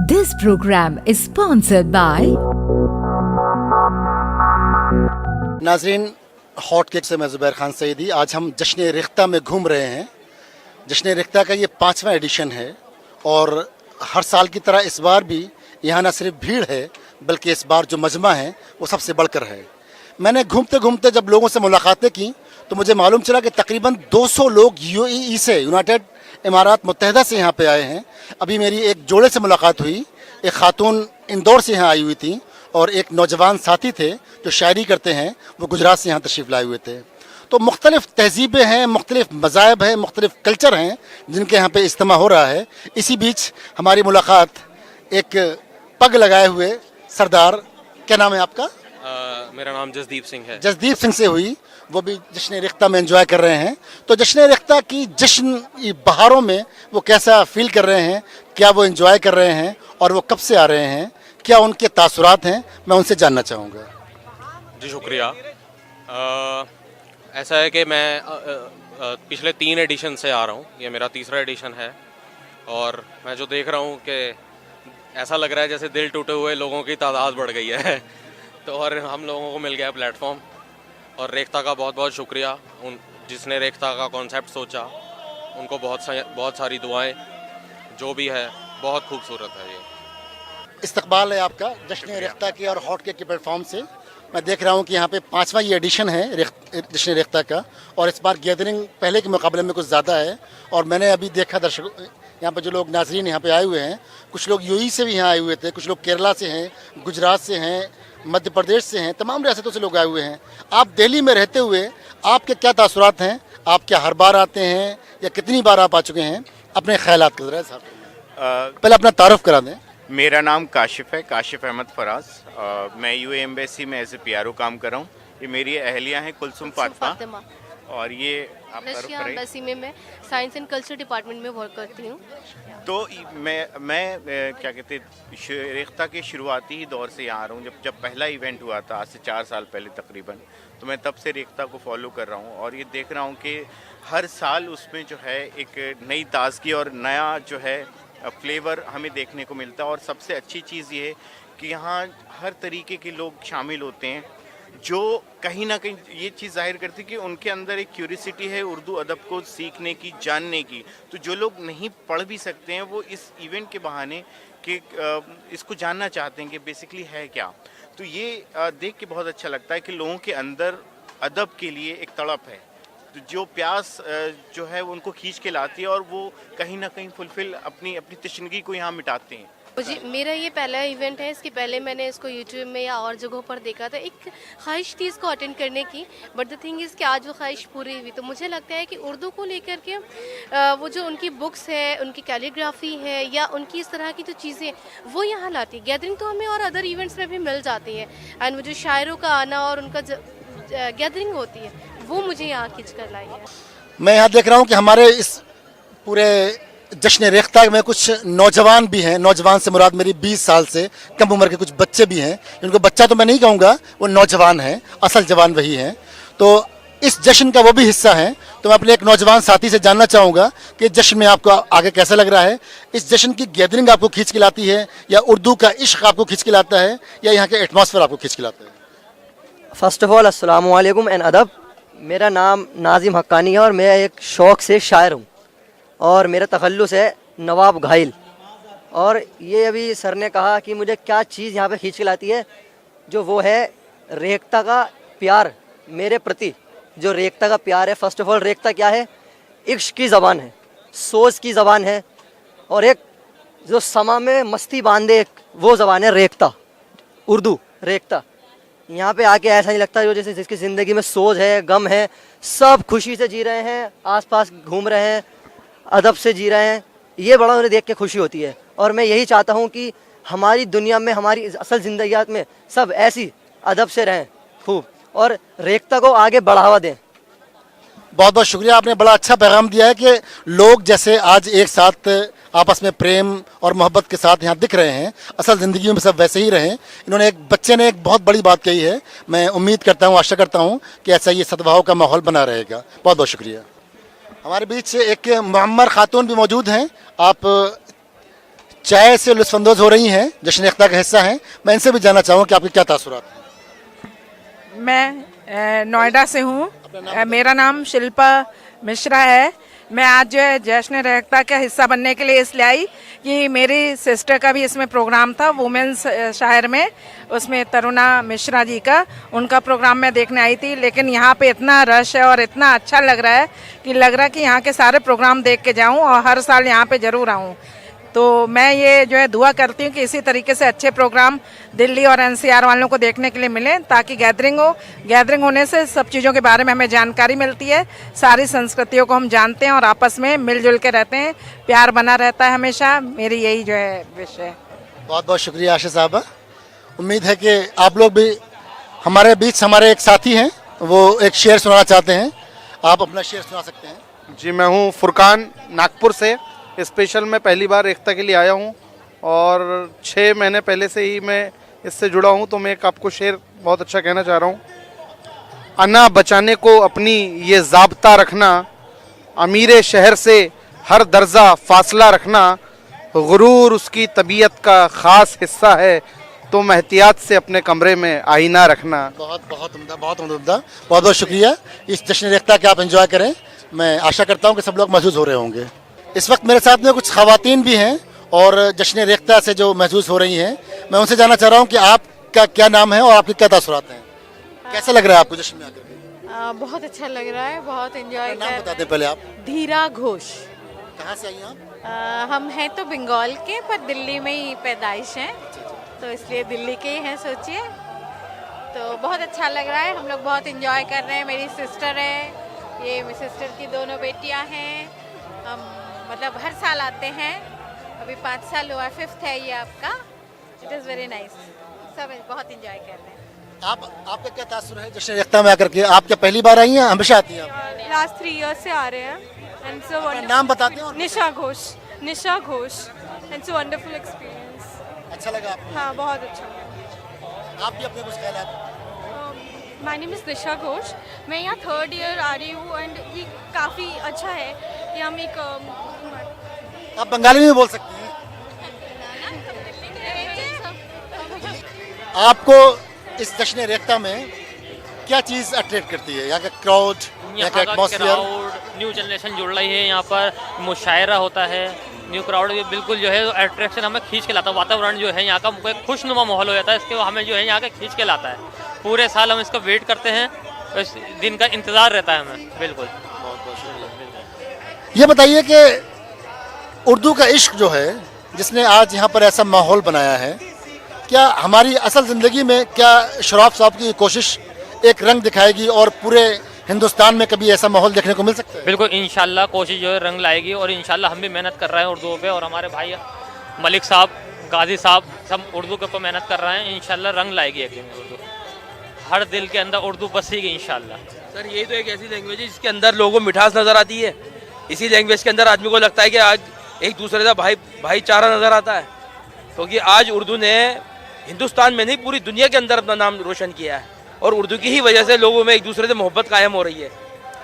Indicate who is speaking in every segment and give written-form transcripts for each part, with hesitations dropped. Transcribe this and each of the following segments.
Speaker 1: This program is sponsored by
Speaker 2: नाजरीन, hot cake से मैं ज़ुबैर खान सईदी। आज हम जश्न रिख्ता में घूम रहे हैं। जश्न रिख्ता का ये 5वां एडिशन है और हर साल की तरह इस बार भी यहाँ न सिर्फ भीड़ है बल्कि इस बार जो मजमा है वो सबसे बढ़कर है। मैंने घूमते घूमते जब लोगों से मुलाकातें की तो मुझे मालूम चला कि तकरीबन 200 लोग यूएई से, यूनाइटेड इमारात मुत्तहिदा से यहाँ पे आए हैं। अभी मेरी एक जोड़े से मुलाकात हुई। एक खातून इंदौर से यहाँ आई हुई थी और एक नौजवान साथी थे जो शायरी करते हैं, वो गुजरात से यहाँ तशरीफ़ लाए हुए थे। तो मुख्तलिफ़ तहजीबें हैं, मुख्तलिफ़ मज़ाहब हैं, मुख्तलिफ़ कल्चर हैं जिनके यहाँ पे इज्तिमा हो रहा है। इसी बीच हमारी मुलाकात एक पग लगाए हुए सरदार, क्या नाम है आपका?
Speaker 3: मेरा नाम जसदीप सिंह है।
Speaker 2: जसदीप सिंह से हुई। वो भी जश्न रिख्ता में एंजॉय कर रहे हैं। तो जश्न रिख्ता की जश्न बहारों में वो कैसा फील कर रहे हैं, क्या वो एंजॉय कर रहे हैं और वो कब से आ रहे हैं, क्या उनके तासुरात हैं, मैं उनसे जानना चाहूँगा।
Speaker 3: जी शुक्रिया। ऐसा है कि मैं पिछले 3 एडिशन से आ रहा हूँ, ये मेरा तीसरा एडिशन है और मैं जो देख रहा हूँ कि ऐसा लग रहा है जैसे दिल टूटे हुए लोगों की तादाद बढ़ गई है तो और हम लोगों को मिल गया प्लेटफॉर्म। और रेख्ता का बहुत बहुत शुक्रिया, उन जिसने रेख्ता का कॉन्सेप्ट सोचा, उनको बहुत सारी दुआएं। जो भी है बहुत खूबसूरत है। ये
Speaker 2: इस्तकबाल है आपका जश्न रिख्ता की और हॉट केक के प्लेटफॉर्म से। मैं देख रहा हूँ कि यहाँ पे 5वां ये एडिशन है जश्न रिख्ता का और इस बार गैदरिंग पहले के मुकाबले में कुछ ज़्यादा है। और मैंने अभी देखा दर्शकों, यहाँ पर जो लोग नाजरीन यहाँ पे आए हुए हैं, कुछ लोग यूएई से भी यहाँ आए हुए थे, कुछ लोग केरला से हैं, गुजरात से हैं, मध्य प्रदेश से हैं, तमाम रियासतों से लोग आए हुए हैं। आप दिल्ली में रहते हुए आपके क्या तासुरात हैं? आप क्या हर बार आते हैं या कितनी बार आप आ चुके हैं? अपने ख्यालात का ज़रा साहब पहले अपना तारुफ करा दें।
Speaker 4: मेरा नाम काशिफ है, काशिफ अहमद फराज। मैं यूए एम्बेसी में एज ए पीआरओ काम कर रहा हूँ। ये मेरी अहलिया हैं कुलसुम फातिमा और ये
Speaker 5: रशिया एम्बेसी में मैं साइंस एंड कल्चर डिपार्टमेंट में वर्क करती हूँ।
Speaker 4: तो मैं क्या कहते हैं, रेख्ता के शुरुआती ही दौर से यहाँ आ रहा हूँ। जब पहला इवेंट हुआ था आज से 4 साल पहले तकरीबन, तो मैं तब से रेख्ता को फॉलो कर रहा हूँ और ये देख रहा हूँ कि हर साल उसमें जो है एक नई ताजगी और नया जो है फ्लेवर हमें देखने को मिलता है। और सबसे अच्छी चीज़ ये है कि यहाँ हर तरीके के लोग शामिल होते हैं जो कहीं ना कहीं ये चीज़ जाहिर करती है कि उनके अंदर एक क्यूरियोसिटी है उर्दू अदब को सीखने की, जानने की। तो जो लोग नहीं पढ़ भी सकते हैं वो इस इवेंट के बहाने कि इसको जानना चाहते हैं कि बेसिकली है क्या। तो ये देख के बहुत अच्छा लगता है कि लोगों के अंदर अदब के लिए एक तड़प है, तो जो प्यास जो है वो उनको खींच के लाती है और वो कहीं ना कहीं फुलफिल अपनी तशनगी को यहाँ मिटाते हैं।
Speaker 5: जी, मेरा ये पहला इवेंट है। इसके पहले मैंने इसको यूट्यूब में या और जगहों पर देखा था। एक ख्वाहिश थी इसको अटेंड करने की, बट द थिंग इज़ कि आज वो ख्वाहिश पूरी हुई। तो मुझे लगता है कि उर्दू को लेकर के वो जो उनकी बुक्स है, उनकी कैलीग्राफी है या उनकी इस तरह की जो चीज़ें वो यहाँ लाती है। गैदरिंग तो हमें और अदर इवेंट्स में भी मिल जाती है एंड वो जो शायरों का आना और उनका गैदरिंग होती है वो मुझे यहाँ खींच कर लाई है।
Speaker 2: मैं यहाँ देख रहा हूँ कि हमारे इस पूरे जश्न रिख्ता में कुछ नौजवान भी हैं। नौजवान से मुराद मेरी 20 साल से कम उम्र के कुछ बच्चे भी हैं। उनको बच्चा तो मैं नहीं कहूँगा, वो नौजवान हैं, असल जवान वही हैं। तो इस जश्न का वो भी हिस्सा हैं। तो मैं अपने एक नौजवान साथी से जानना चाहूँगा कि जश्न में आपको आगे कैसा लग रहा है? इस जश्न की गैदरिंग आपको खींच के लाती है या उर्दू का इश्क आपको खींच के लाता है या यहाँ के एटमॉस्फेयर आपको खींच के लाता है?
Speaker 6: फ़र्स्ट ऑफ़ ऑल अस्सलामु अलैकुम एंड अदब। मेरा नाम नाजिम हक्कानी है और मैं एक शौक़ से शायर हूँ और मेरा तखल्लुस है नवाब घायल। और ये अभी सर ने कहा कि मुझे क्या चीज़ यहाँ पे खींच के लाती है, जो वो है रेख्ता का प्यार मेरे प्रति। जो रेख्ता का प्यार है, फ़र्स्ट ऑफ़ ऑल रेख्ता क्या है? इश्क की ज़बान है, सोच की ज़बान है और एक जो समा में मस्ती बांधे वो ज़बान है रेख्ता, उर्दू रेख्ता। यहाँ पे आके ऐसा नहीं लगता जो जैसे जिसकी ज़िंदगी में सोच है, गम है, सब खुशी से जी रहे हैं, आसपास घूम रहे हैं, अदब से जी रहे हैं। ये बड़ा उन्हें देख के खुशी होती है और मैं यही चाहता हूँ कि हमारी दुनिया में, हमारी असल ज़िंदगियात में सब ऐसी अदब से रहें खूब और रेख्ता को आगे बढ़ावा दें।
Speaker 2: बहुत बहुत शुक्रिया, आपने बड़ा अच्छा पैगाम दिया है कि लोग जैसे आज एक साथ आपस में प्रेम और मोहब्बत के साथ यहाँ दिख रहे हैं, असल ज़िंदगी में सब वैसे ही रहें। इन्होंने एक बच्चे ने एक बहुत बड़ी बात कही है। मैं उम्मीद करता हूँ, आशा करता हूँ कि ऐसा ये सद्भाव का माहौल बना रहेगा। बहुत बहुत शुक्रिया। हमारे बीच एक मुअम्मर खातून भी मौजूद हैं। आप चाय से लुत्फानंदोज हो रही हैं, जश्न इख्ता का हिस्सा हैं। मैं इनसे भी जानना चाहूँगा कि आपके क्या तासुरात हैं।
Speaker 7: मैं नोएडा से हूँ। मेरा नाम शिल्पा मिश्रा है। मैं आज जो है जश्न एकता का हिस्सा बनने के लिए इसलिए आई कि मेरी सिस्टर का भी इसमें प्रोग्राम था वुमेन्स शायर में, उसमें तरुणा मिश्रा जी का, उनका प्रोग्राम मैं देखने आई थी। लेकिन यहाँ पे इतना रश है और इतना अच्छा लग रहा है कि लग रहा है कि यहाँ के सारे प्रोग्राम देख के जाऊँ और हर साल यहाँ पे ज़रूर आऊँ। तो मैं ये जो है दुआ करती हूँ कि इसी तरीके से अच्छे प्रोग्राम दिल्ली और एनसीआर वालों को देखने के लिए मिलें, ताकि गैदरिंग हो। गैदरिंग होने से सब चीज़ों के बारे में हमें जानकारी मिलती है, सारी संस्कृतियों को हम जानते हैं और आपस में मिलजुल के रहते हैं, प्यार बना रहता है हमेशा। मेरी यही जो है विश है।
Speaker 2: बहुत बहुत शुक्रिया आशा साहबा। उम्मीद है कि आप लोग भी हमारे बीच, हमारे एक साथी हैं, वो एक शेर सुनाना चाहते हैं। आप अपना शेर सुना सकते हैं।
Speaker 8: जी, मैं हूँ फुरकान, नागपुर से। स्पेशल मैं पहली बार एकता के लिए आया हूँ और 6 महीने पहले से ही मैं इससे जुड़ा हूँ। तो मैं एक आपको शेर बहुत अच्छा कहना चाह रहा हूँ। अना बचाने को अपनी ये ज़ाब्ता रखना, अमीर शहर से हर दर्जा फासला रखना, गुरूर उसकी तबीयत का ख़ास हिस्सा है, तो एहतियात से अपने कमरे में आईना रखना।
Speaker 2: बहुत बहुत उम्दा, बहुत उम्दा। बहुत बहुत शुक्रिया। इस जश्न इख्ता के आप एंजॉय करें। मैं आशा करता हूँ कि सब लोग महसूस हो रहे होंगे। इस वक्त मेरे साथ में कुछ ख़वातीन भी हैं और जश्न इख्ता से जो महसूस हो रही हैं, मैं उनसे जानना चाह रहा हूँ कि आपका क्या नाम है और आपके क्या तासुरात हैं। कैसा लग रहा है आपको जश्न में आकर के?
Speaker 9: बहुत अच्छा लग रहा है, बहुत एंजॉय
Speaker 2: नाम
Speaker 9: कर।
Speaker 2: बता दें पहले आप।
Speaker 9: धीरा घोष।
Speaker 2: कहाँ से आई हैं आप?
Speaker 9: हम हैं तो बंगाल के, पर दिल्ली में ही पैदाइश हैं, तो इसलिए दिल्ली के ही हैं सोचिए। तो बहुत अच्छा लग रहा है, हम लोग बहुत एंजॉय कर रहे हैं। मेरी सिस्टर है, ये मेरी सिस्टर की दोनों बेटियां हैं। हम मतलब हर साल आते हैं, अभी 5 साल हुआ, 5th है ये आपका। इट इज़ वेरी नाइस, सब बहुत एंजॉय कर रहे हैं।
Speaker 2: आपका क्या तासुर है जश्न इख्ता में आकर के? आप क्या पहली बार आई हैं, हमेशा आती हैं आप?
Speaker 9: लास्ट 3 इयर्स से आ रहे हैं। एंड सो
Speaker 2: अपना नाम बताते हैं।
Speaker 9: Nisha Ghosh. Nisha Ghosh. And so wonderful experience.
Speaker 2: अच्छा लगा आपको?
Speaker 9: हाँ, बहुत अच्छा लगा।
Speaker 2: आप भी अपने कुछ ख्यालात?
Speaker 9: माय नेम इज़ निशा घोष। मैं यहाँ 3rd ईयर आ रही हूँ एंड ये काफ़ी अच्छा है कि हम एक
Speaker 2: आप बंगाली में बोल सकते हैं। आपको इस जश्न इख्ता में क्या चीज़ अट्रैक्ट करती है? यहाँ का क्राउड, यहाँ का एटमॉस्फेयर?
Speaker 10: न्यू जनरेशन जुड़ रही है, यहाँ पर मुशायरा होता है, न्यू क्राउड बिल्कुल जो है अट्रैक्शन हमें खींच के लाता है। वातावरण जो है यहाँ का एक खुशनुमा माहौल हो जाता है, इसके हमें जो है यहाँ का खींच के लाता है। पूरे साल हम इसका वेट करते हैं, इस दिन का इंतज़ार रहता है हमें। बिल्कुल।
Speaker 2: ये बताइए कि उर्दू का इश्क जो है, जिसने आज यहाँ पर ऐसा माहौल बनाया है, क्या हमारी असल ज़िंदगी में क्या शराफ साहब की कोशिश एक रंग दिखाएगी और पूरे हिंदुस्तान में कभी ऐसा माहौल देखने को मिल सकता है?
Speaker 10: बिल्कुल, इंशाल्लाह कोशिश जो है रंग लाएगी और इंशाल्लाह हम भी मेहनत कर रहे हैं उर्दू पे, और हमारे भाई मलिक साहब, गाजी साहब सब उर्दू के ऊपर मेहनत कर रहे हैं। इंशाल्लाह रंग लाएगी एक दिन उर्दू, हर दिल के अंदर उर्दू बसेगी इंशाल्लाह।
Speaker 11: सर, ये तो एक ऐसी लैंग्वेज है जिसके अंदर लोगों को मिठास नज़र आती है। इसी लैंग्वेज के अंदर आदमी को लगता है कि आज एक दूसरे का भाईचारा नज़र आता है, क्योंकि आज उर्दू ने हिंदुस्तान में नहीं पूरी दुनिया के अंदर अपना नाम रोशन किया है, और उर्दू की ही वजह से लोगों में एक दूसरे से मोहब्बत कायम हो रही है,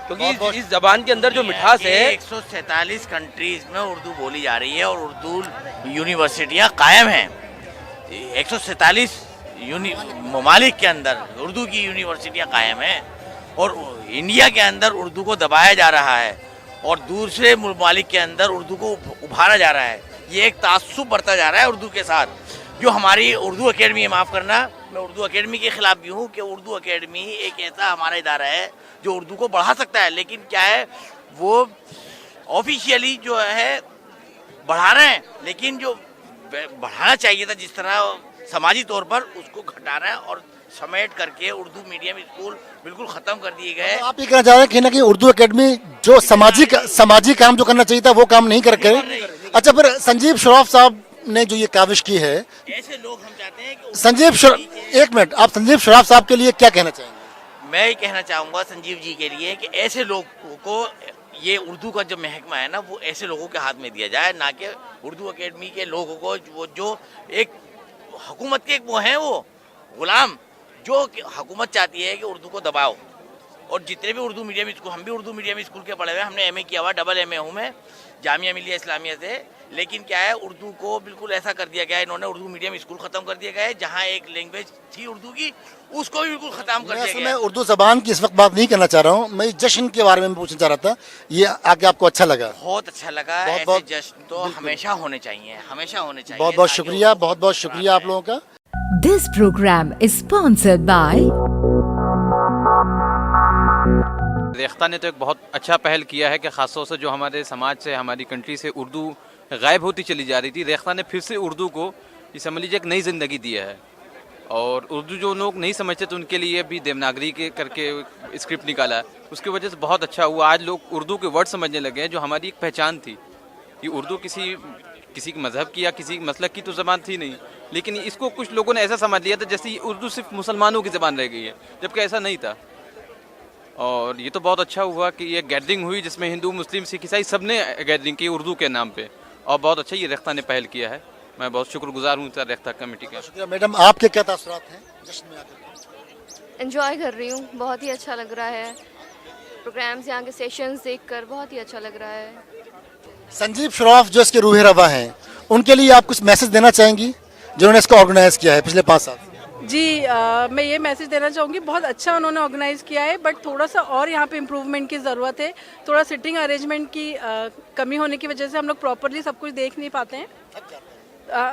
Speaker 11: क्योंकि इस जबान के अंदर जो मिठास है।
Speaker 12: 147 कंट्रीज में उर्दू बोली जा रही है और उर्दू यूनिवर्सिटियाँ कायम हैं। 147 ममालिक के अंदर उर्दू की यूनिवर्सिटियाँ कायम हैं, और इंडिया के अंदर उर्दू को दबाया जा रहा है और दूसरे ममालिक के अंदर उर्दू को उभारा जा रहा है। ये एक तासुब बढ़ता जा रहा है उर्दू के साथ। जो हमारी उर्दू अकेडमी है, माफ़ करना, मैं उर्दू अकेडमी के ख़िलाफ़ भी हूँ कि उर्दू अकेडमी एक ऐसा हमारा इदारा है जो उर्दू को बढ़ा सकता है, लेकिन क्या है वो ऑफिशियली जो है बढ़ा रहे हैं, लेकिन जो बढ़ाना चाहिए था जिस तरह समाजी तौर पर, उसको घटा रहे हैं और समेट करके उर्दू मीडियम स्कूल बिल्कुल ख़त्म कर दिए गए।
Speaker 2: आप ये कहना चाह रहे हैं कि ना कि उर्दू अकेडमी जो सामाजिक काम जो करना चाहिए था वो काम नहीं करके। अच्छा, फिर संजीव शराफ साहब ने जो ये काविश की है,
Speaker 12: ऐसे लोग हम चाहते हैं
Speaker 2: कि एक मिनट, आप संजीव शराफ साहब के लिए क्या कहना चाहेंगे?
Speaker 12: मैं ये कहना चाहूँगा संजीव जी के लिए कि ऐसे लोगों को ये उर्दू का जो महकमा है ना, वो ऐसे लोगों के हाथ में दिया जाए, ना कि उर्दू अकेडमी के लोगों को, वो जो एक हुकूमत के वो हैं, वो गुलाम, जो हुकूमत चाहती है कि उर्दू को दबाओ। और जितने भी उर्दू मीडियम स्कूल, हम भी उर्दू मीडियम स्कूल के पढ़े हुए, हमने MA किया हुआ, डबल MA हूँ मैं जामिया मिलिया इस्लामिया से। लेकिन क्या है, उर्दू को बिल्कुल ऐसा कर दिया गया है, इन्होंने उर्दू मीडियम स्कूल ख़त्म कर दिया गया है, जहाँ एक लैंग्वेज थी उर्दू की उसको भी बिल्कुल ख़त्म कर दिया गया
Speaker 2: मैं
Speaker 12: है।
Speaker 2: उर्दू जबान की इस वक्त बात नहीं करना चाह रहा हूँ, मैं जश्न के बारे में पूछना चाह रहा था, ये आके आपको अच्छा लगा?
Speaker 12: बहुत अच्छा लगा। ऐसे जश्न तो हमेशा होने चाहिए, हमेशा होने चाहिए।
Speaker 2: बहुत बहुत शुक्रिया, बहुत बहुत शुक्रिया आप लोगों का।
Speaker 1: This program is sponsored by
Speaker 13: Rekhta ने तो एक बहुत अच्छा पहल किया है कि ख़ासतौर से जो हमारे समाज से, हमारी कंट्री से उर्दू गायब होती चली जा रही थी, रेख्ता ने फिर से उर्दू को ये समझ लीजिए एक नई ज़िंदगी दी है। और उर्दू जो लोग नहीं समझते तो उनके लिए भी देवनागरी के करके स्क्रिप्ट निकाला है, उसकी वजह से बहुत अच्छा हुआ। आज लोग उर्दू के वर्ड समझने लगे हैं, जो हमारी एक पहचान थी। ये उर्दू किसी मज़हब की या किसी मसलक की तो ज़बान थी नहीं, लेकिन इसको कुछ लोगों ने ऐसा समझ लिया था जैसे ये उर्दू सिर्फ मुसलमानों की ज़बान रह गई है, जबकि ऐसा नहीं था। और ये तो बहुत अच्छा हुआ कि ये गैदरिंग हुई जिसमें हिंदू, मुस्लिम, सिख, ईसाई सब ने गैदरिंग की उर्दू के नाम पे, और बहुत अच्छा ये रेख्ता ने पहल किया है। मैं बहुत शुक्रगुजार हूँ रेख्ता कमेटी का।
Speaker 2: शुक्रिया मैडम, आपके क्या तासुरात हैं जश्न में आकर?
Speaker 5: एंजॉय कर रही हूँ, बहुत ही अच्छा लग रहा है। प्रोग्राम्स, यहाँ के सेशंस देखकर बहुत ही अच्छा लग रहा है।
Speaker 2: संजीव श्रॉफ जो इसके रूह रवा हैं, उनके लिए आप कुछ मैसेज देना चाहेंगी जिन्होंने इसको ऑर्गेनाइज किया है पिछले 5 साल?
Speaker 7: जी मैं ये मैसेज देना चाहूँगी, बहुत अच्छा उन्होंने ऑर्गेनाइज़ किया है, बट थोड़ा सा और यहाँ पे इम्प्रूवमेंट की ज़रूरत है। थोड़ा सिटिंग अरेंजमेंट की कमी होने की वजह से हम लोग प्रॉपरली सब कुछ देख नहीं पाते हैं।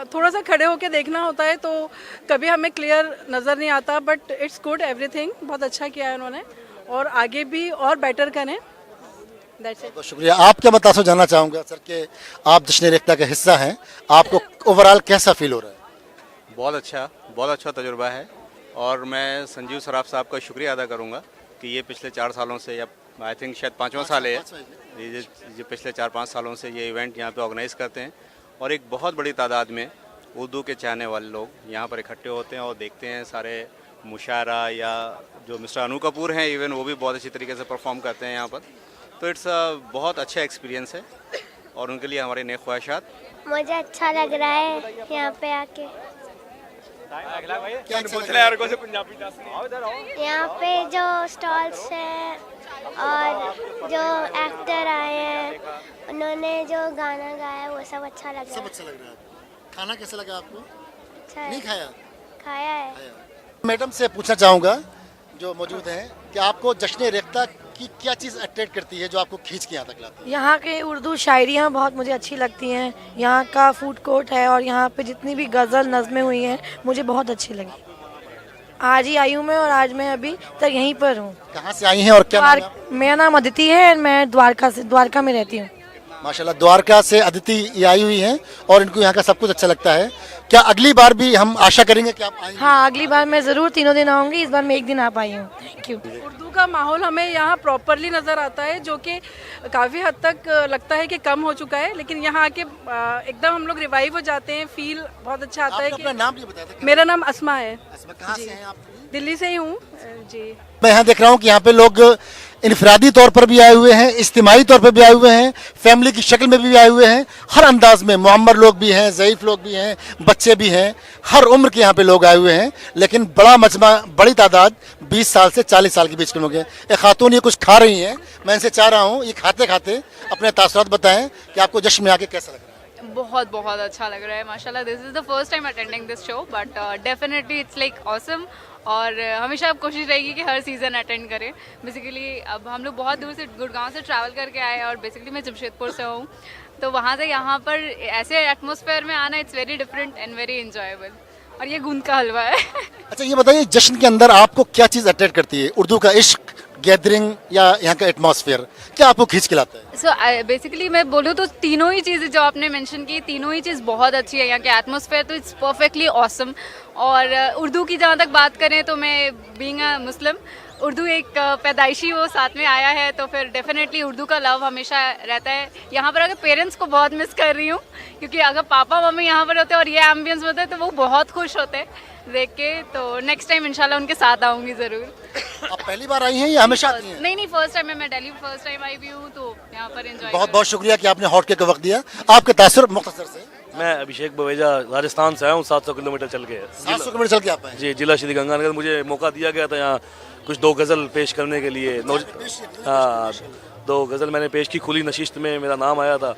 Speaker 7: थोड़ा सा खड़े होके देखना होता है तो कभी हमें क्लियर नज़र नहीं आता, बट इट्स गुड एवरीथिंग। बहुत अच्छा किया है उन्होंने, और आगे भी और बेटर करें।
Speaker 2: बहुत शुक्रिया। आप क्या बताओ, जानना चाहूँगा सर कि आप जश्न रेख्ता का हिस्सा हैं, आपको ओवरऑल कैसा फील हो रहा है?
Speaker 14: बहुत अच्छा तजुर्बा है, और मैं संजीव सराफ साहब का शुक्रिया अदा करूंगा कि ये पिछले 4 सालों से, या आई थिंक शायद 5वां साल है ये पिछले 4-5 सालों से ये इवेंट यहाँ पे ऑर्गेनाइज़ करते हैं, और एक बहुत बड़ी तादाद में उर्दू के चाहने वाले लोग यहाँ पर इकट्ठे होते हैं और देखते हैं सारे मुशायरा, या जो मिस्टर अनु कपूर हैं इवन वो भी बहुत अच्छी तरीके से परफॉर्म करते हैं यहाँ पर। तो इट्स बहुत अच्छा एक्सपीरियंस है, और उनके लिए हमारी नेक ख्वाहिशात।
Speaker 15: मुझे अच्छा लग रहा है यहाँ पे आके। यहाँ पे जो स्टॉल्स हैं और जो एक्टर आए हैं, उन्होंने जो गाना गाया वो सब अच्छा लग रहा है।
Speaker 2: सब अच्छा लग रहा है। खाना कैसा लगा आपको?
Speaker 15: अच्छा
Speaker 2: नहीं खाया?
Speaker 15: खाया है।
Speaker 2: मैडम से पूछना चाहूँगा जो मौजूद हैं कि आपको जश्न रेख्ता की क्या चीज़ अट्रैक्ट करती है जो आपको खींच के यहाँ तक लाती है?
Speaker 16: यहाँ के उर्दू शायरियाँ बहुत मुझे अच्छी लगती हैं। यहाँ का फूड कोर्ट है, और यहाँ पे जितनी भी गज़ल नज़में हुई हैं मुझे बहुत अच्छी लगी। आज ही आई हूँ मैं, और आज मैं अभी तक यहीं पर हूँ।
Speaker 2: कहाँ से आई हैं और क्या नाम है आपका?
Speaker 16: मेरा नाम अदिति है, मैं द्वारका में रहती हूँ।
Speaker 2: माशाल्लाह, द्वारका से अदिति ये आई हुई हैं और इनको यहाँ का सब कुछ अच्छा लगता है। क्या अगली बार भी हम आशा करेंगे कि आप आएंगे?
Speaker 16: हाँ, अगली बार मैं ज़रूर 3 दिन आऊँगी, इस बार मैं 1 दिन आ पाई हूँ। Thank you.
Speaker 7: उर्दू का माहौल हमें यहाँ प्रॉपरली नज़र आता है, जो कि काफ़ी हद तक लगता है कि कम हो चुका है, लेकिन यहाँ आके एकदम हम लोग रिवाइव हो जाते हैं। फील बहुत अच्छा आता है।
Speaker 2: अपना नाम भी बताया था?
Speaker 7: मेरा नाम अस्मा है।
Speaker 2: कहाँ से हैं आप?
Speaker 7: दिल्ली से ही हूँ जी।
Speaker 2: मैं यहाँ देख रहा हूँ कि यहाँ पे लोग इनफरादी तौर पर भी आए हुए हैं, इज्तिमाई तौर पर भी आए हुए हैं, फैमिली की शक्ल में भी आए हुए हैं, हर अंदाज में। मुअम्मर लोग भी हैं, ज़ईफ़ लोग भी हैं, बच्चे भी हैं, हर उम्र के यहाँ पे लोग आए हुए हैं। लेकिन बड़ा मजमा, बड़ी तादाद 20 साल से 40 साल के बीच के लोग हैं। एक खातून ये कुछ खा रही हैं, मैं इनसे चाह रहा हूँ ये खाते खाते अपने तासुरात बताएं कि आपको जश्न में आके कैसा लग रहा है।
Speaker 17: बहुत अच्छा लग रहा है माशाल्लाह। This is the first time attending this show, but definitely it's like awesome, और हमेशा अब कोशिश रहेगी कि हर सीज़न अटेंड करें। बेसिकली अब हम लोग बहुत दूर से, गुड़गांव से ट्रैवल करके आए, और बेसिकली मैं जमशेदपुर से हूँ, तो वहाँ से यहाँ पर ऐसे एटमॉस्फेयर में आना, it's very different and very enjoyable. और ये गूंद का हलवा है।
Speaker 2: अच्छा ये बताइए, जश्न के अंदर आपको क्या चीज़ अट्रैक्ट करती है? उर्दू का इश्क, गैदरिंग, या यहाँ का एटमॉस्फेयर, क्या आपको खींच के लाता है?
Speaker 17: सो बेसिकली मैं बोलूँ तो तीनों ही चीज़ें जो आपने मेंशन की, तीनों ही चीज़ बहुत अच्छी है। यहाँ के एटमॉस्फेयर तो इट्स परफेक्टली ऑसम। और उर्दू की जहाँ तक बात करें तो मैं बीइंग अ मुस्लिम, उर्दू एक पैदाइशी वो साथ में आया है, तो फिर डेफिनेटली उर्दू का लव हमेशा रहता है। यहाँ पर अगर पेरेंट्स को बहुत मिस कर रही हूँ, क्योंकि अगर पापा मम्मी यहाँ पर होते और ये एम्बियंस होता है तो वो बहुत खुश होते हैं देख के। तो नेक्स्ट टाइम इंशाल्लाह उनके साथ आऊँगी ज़रूर।
Speaker 2: आप पहली बार आई हैं या हमेशा आती हैं?
Speaker 17: नहीं, फर्स्ट टाइम है। मैं दिल्ली फर्स्ट टाइम आई भी हूँ, तो यहाँ पर एंजॉय।
Speaker 2: बहुत शुक्रिया कि आपने हॉट केक का वक्त दिया। आपके तासुर मुख्तसर से?
Speaker 18: मैं अभिषेक बवेजा राजस्थान से आया हूँ, 700 किलोमीटर चल के।
Speaker 2: 700 किलोमीटर चल के आप आए?
Speaker 18: जी, जिला श्री गंगानगर। मुझे मौका दिया गया था यहाँ कुछ 2 गज़ल पेश करने के लिए। हाँ, 2 गज़ल मैंने पेश की। खुली नशिस्त में मेरा नाम आया था,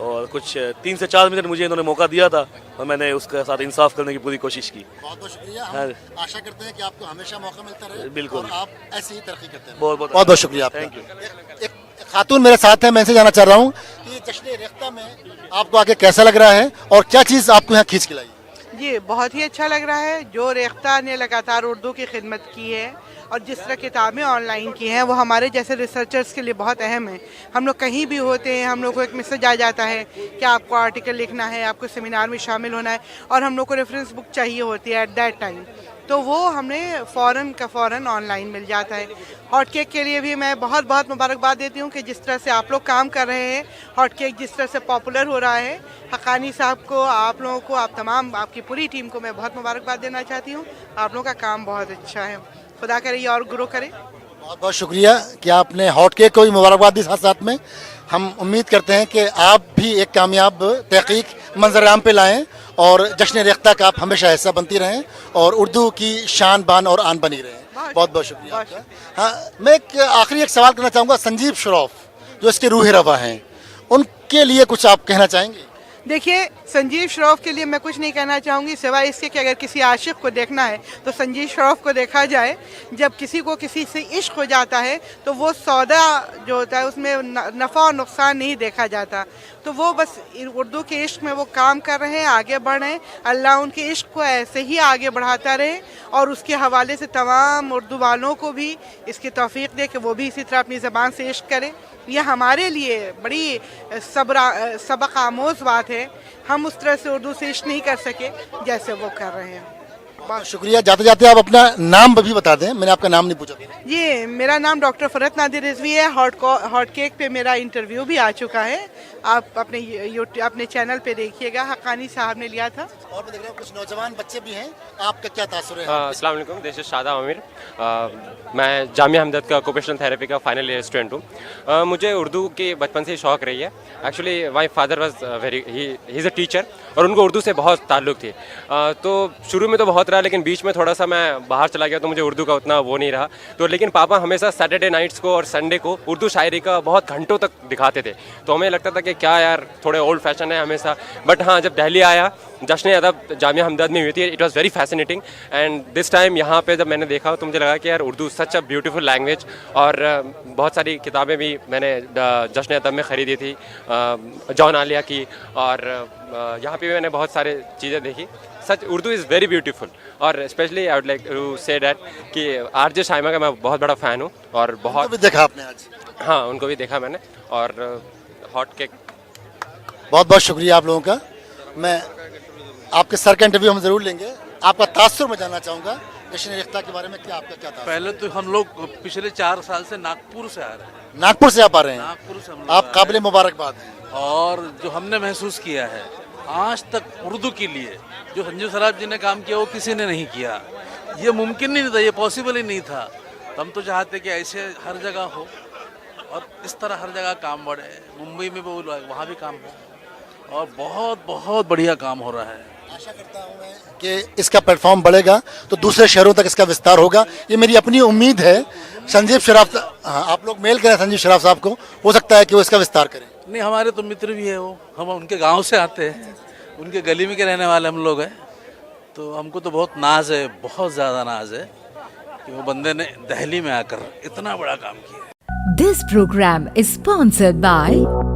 Speaker 18: और कुछ 3 से 4 मिनट मुझे इन्होंने मौका दिया था और मैंने उसके साथ इंसाफ करने की पूरी कोशिश की।
Speaker 2: बहुत बहुत शुक्रिया। हम आशा करते हैं कि आपको हमेशा मौका मिलता रहे।
Speaker 18: बिल्कुल।
Speaker 2: और आप ऐसी ही तरक्की करते हैं।
Speaker 18: बहुत
Speaker 2: बहुत बहुत शुक्रिया आपका।
Speaker 18: Thank you.
Speaker 2: एक खातून मेरे साथ है, मैं इनसे जानना चाह रहा हूँ कि जश्न रेख्ता में आपको आके कैसा लग रहा है और क्या चीज़ आपको यहाँ खींच के लाई?
Speaker 19: जी बहुत ही अच्छा लग रहा है। जो रेख्ता ने लगातार उर्दू की खिदमत की है और जिस तरह किताबें ऑनलाइन की हैं वो हमारे जैसे रिसर्चर्स के लिए बहुत अहम है। हम लोग कहीं भी होते हैं, हम लोग को एक मैसेज आ जाता है कि आपको आर्टिकल लिखना है, आपको सेमिनार में शामिल होना है और हम लोग को रेफरेंस बुक चाहिए होती है एट दैट टाइम, तो वो हमें फ़ौरन का फ़ौरन ऑनलाइन मिल जाता है। हॉट केक के लिए भी मैं बहुत बहुत मुबारकबाद देती हूँ कि जिस तरह से आप लोग काम कर रहे हैं, हॉट केक जिस तरह से पॉपुलर हो रहा है, हक़ानी साहब को, आप लोगों को, आप तमाम आपकी पूरी टीम को मैं बहुत मुबारकबाद देना चाहती हूँ। आप लोगों का काम बहुत अच्छा है, खुदा करे ये और ग्रो करे।
Speaker 2: बहुत बहुत शुक्रिया कि आपने हॉट केक को भी मुबारकबाद दी। साथ साथ में हम उम्मीद करते हैं कि आप भी एक कामयाब तहकीक मंजर-ए-आम पे लाएँ और जश्न रेख्ता का आप हमेशा हिस्सा बनती रहें और उर्दू की शान बान और आन बनी रहें। बहुत बहुत शुक्रिया आपका। हाँ, मैं आखिरी एक सवाल करना चाहूँगा। संजीव श्रॉफ जो इसके रूह रवा हैं, उनके लिए कुछ आप कहना चाहेंगे?
Speaker 19: देखिए, संजीव श्रॉफ के लिए मैं कुछ नहीं कहना चाहूँगी सिवाय इसके कि अगर किसी आशिक को देखना है तो संजीव श्रॉफ को देखा जाए। जब किसी को किसी से इश्क हो जाता है तो वो सौदा जो होता है उसमें नफ़ा और नुकसान नहीं देखा जाता, तो वो बस उर्दू के इश्क में वो काम कर रहे हैं, आगे बढ़ रहे हैं। अल्लाह उनके इश्क को ऐसे ही आगे बढ़ाता रहे और उसके हवाले से तमाम उर्दू वालों को भी इसकी तौफीक दे कि वो भी इसी तरह अपनी ज़बान से इश्क करें। यह हमारे लिए बड़ी सबक आमोज़ बात है। हम उस तरह से उर्दू से इश्क नहीं कर सके जैसे वो कर रहे हैं।
Speaker 2: बहुत शुक्रिया। जाते जाते आप अपना नाम भी बता दें, मैंने आपका नाम नहीं पूछा।
Speaker 19: ये मेरा नाम डॉक्टर फरहत नादिर रिजवी है। हॉट केक पे मेरा इंटरव्यू भी आ चुका है, आप अपने चैनल पे देखिएगा, हक़ानी साहब ने लिया था।
Speaker 2: और मैं देख रहा हूँ कुछ नौजवान बच्चे भी हैं, आपका क्या तासुर है?
Speaker 3: अस्सलाम वालेकुम, दिस इज शादा आमिर। मैं जामिया हमदर्द का ऑक्यूपेशनल थेरेपी का फाइनल ईयर स्टूडेंट हूँ। मुझे उर्दू की बचपन से ही शौक़ रही है। Actually my father was he is a teacher और उनको उर्दू से बहुत ताल्लुक़ थी। तो शुरू में तो बहुत रहा, लेकिन बीच में थोड़ा सा मैं बाहर चला गया तो मुझे उर्दू का उतना वो नहीं रहा। तो लेकिन पापा हमेशा सैटरडे नाइट्स को और संडे को उर्दू शायरी का बहुत घंटों तक दिखाते थे, तो हमें लगता था कि क्या यार थोड़े ओल्ड फैशन है हमेशा। बट हाँ, जब दिल्ली आया, जश्न अदब जामिया हमदर्द में हुई थी, it was very fascinating. And this time यहाँ पे जब मैंने देखा तो मुझे लगा कि यार उर्दू सच अ ब्यूटीफुल लैंग्वेज। और बहुत सारी किताबें भी मैंने जश्न अदब में ख़रीदी थी, जॉन आलिया की, और यहाँ पे भी मैंने बहुत सारे चीज़ें देखी। सच उर्दू इज़ वेरी ब्यूटीफुल। और specially I would like to say that कि आरजे शाइमा का मैं बहुत बड़ा फ़ैन हूँ और बहुत
Speaker 2: भी देखा आपने आज?
Speaker 3: हाँ, उनको भी देखा मैंने। और हॉट केक,
Speaker 2: बहुत बहुत शुक्रिया आप लोगों का। मैं आपके सर का इंटरव्यू हम ज़रूर लेंगे। आपका तासुर मैं जानना चाहूँगा जश्न रेख्ता के बारे में, क्या आपका क्या तासुर?
Speaker 20: पहले तो हम लोग पिछले 4 साल से नागपुर से आ रहे हैं।
Speaker 2: नागपुर से आप आ रहे हैं?
Speaker 20: नागपुर से हम लोग
Speaker 2: आप काबिल मुबारकबाद हैं।
Speaker 20: और जो हमने महसूस किया है आज तक उर्दू के लिए जो संजीव सराफ जी ने काम किया वो किसी ने नहीं किया। ये मुमकिन नहीं था, ये पॉसिबल ही नहीं था। हम तो चाहते कि ऐसे हर जगह हो और इस तरह हर जगह काम बढ़े। मुंबई में भी वहाँ भी काम हो और बहुत बहुत बढ़िया काम हो रहा है।
Speaker 2: आशा करता हूँ मैं कि इसका प्लेटफॉर्म बढ़ेगा तो दूसरे शहरों तक इसका विस्तार होगा, ये मेरी अपनी उम्मीद है। संजीव शराफ, हाँ, आप लोग मेल करें संजीव शराफ साहब को, हो सकता है कि वो इसका विस्तार करें।
Speaker 20: नहीं, हमारे तो मित्र भी है वो, हम उनके गांव से आते हैं, उनके गली में के रहने वाले हम लोग हैं, तो हमको तो बहुत नाज है, बहुत ज़्यादा नाज है कि वो बंदे ने दिल्ली में आकर इतना बड़ा काम किया।
Speaker 1: This program is sponsored by